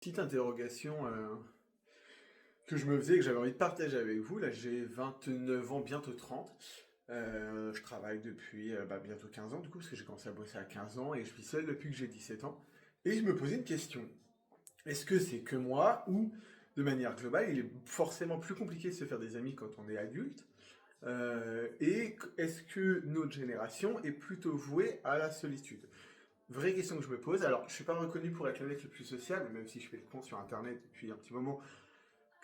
Petite interrogation que je me faisais, que j'avais envie de partager avec vous. Là, j'ai 29 ans, bientôt 30. Je travaille depuis bientôt 15 ans, du coup, parce que j'ai commencé à bosser à 15 ans et je vis seul depuis que j'ai 17 ans. Et je me posais une question. Est-ce que c'est que moi ou, de manière globale, il est forcément plus compliqué de se faire des amis quand on est adulte? Et est-ce que notre génération est plutôt vouée à la solitude? Vraie question que je me pose. Alors, je suis pas reconnu pour être le mec le plus social, même si je fais le con sur Internet depuis un petit moment.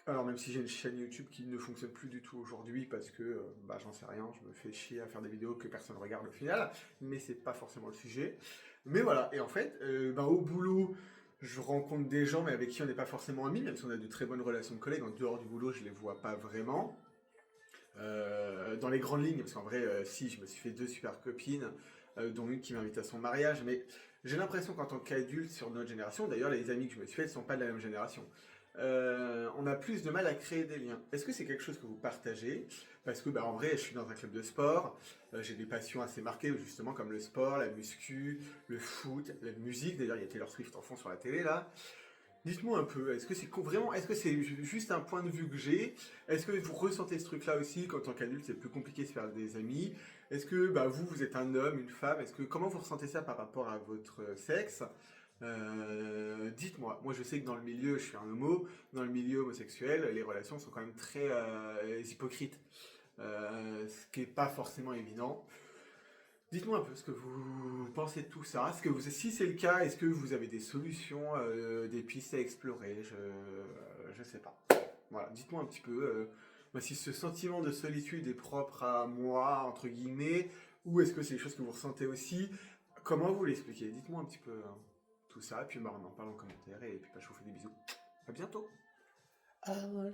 Alors, même si j'ai une chaîne YouTube qui ne fonctionne plus du tout aujourd'hui parce que, j'en sais rien, je me fais chier à faire des vidéos que personne regarde au final, mais c'est pas forcément le sujet. Mais voilà, et en fait, au boulot, je rencontre des gens, mais avec qui on n'est pas forcément amis, même si on a de très bonnes relations de collègues. En dehors du boulot, je les vois pas vraiment. Dans les grandes lignes, parce qu'en vrai, si, je me suis fait deux super copines, dont une qui m'invite à son mariage, mais j'ai l'impression qu'en tant qu'adulte sur notre génération, d'ailleurs les amis que je me suis fait ne sont pas de la même génération, on a plus de mal à créer des liens. Est-ce que c'est quelque chose que vous partagez? Parce que en vrai, je suis dans un club de sport, j'ai des passions assez marquées, justement comme le sport, la muscu, le foot, la musique, d'ailleurs il y a Taylor Swift en fond sur la télé là. Dites-moi un peu, est-ce que c'est vraiment, est-ce que c'est juste un point de vue que j'ai? Est-ce que vous ressentez ce truc-là aussi qu'en tant qu'adulte c'est plus compliqué de se faire des amis? Est-ce que vous êtes un homme, une femme? Est-ce que comment vous ressentez ça par rapport à votre sexe? Dites-moi. Moi je sais que dans le milieu, je suis un homo, dans le milieu homosexuel, les relations sont quand même très hypocrites, ce qui est pas forcément évident. Dites-moi un peu ce que vous pensez de tout ça. Si c'est le cas, est-ce que vous avez des solutions, des pistes à explorer? Je sais pas. Voilà, dites-moi un petit peu si ce sentiment de solitude est propre à moi, entre guillemets, ou est-ce que c'est des choses que vous ressentez aussi? Comment vous l'expliquez? Dites-moi un petit peu tout ça, et puis on en parle en commentaire, et puis je vous fais des bisous. À bientôt! Ah voilà.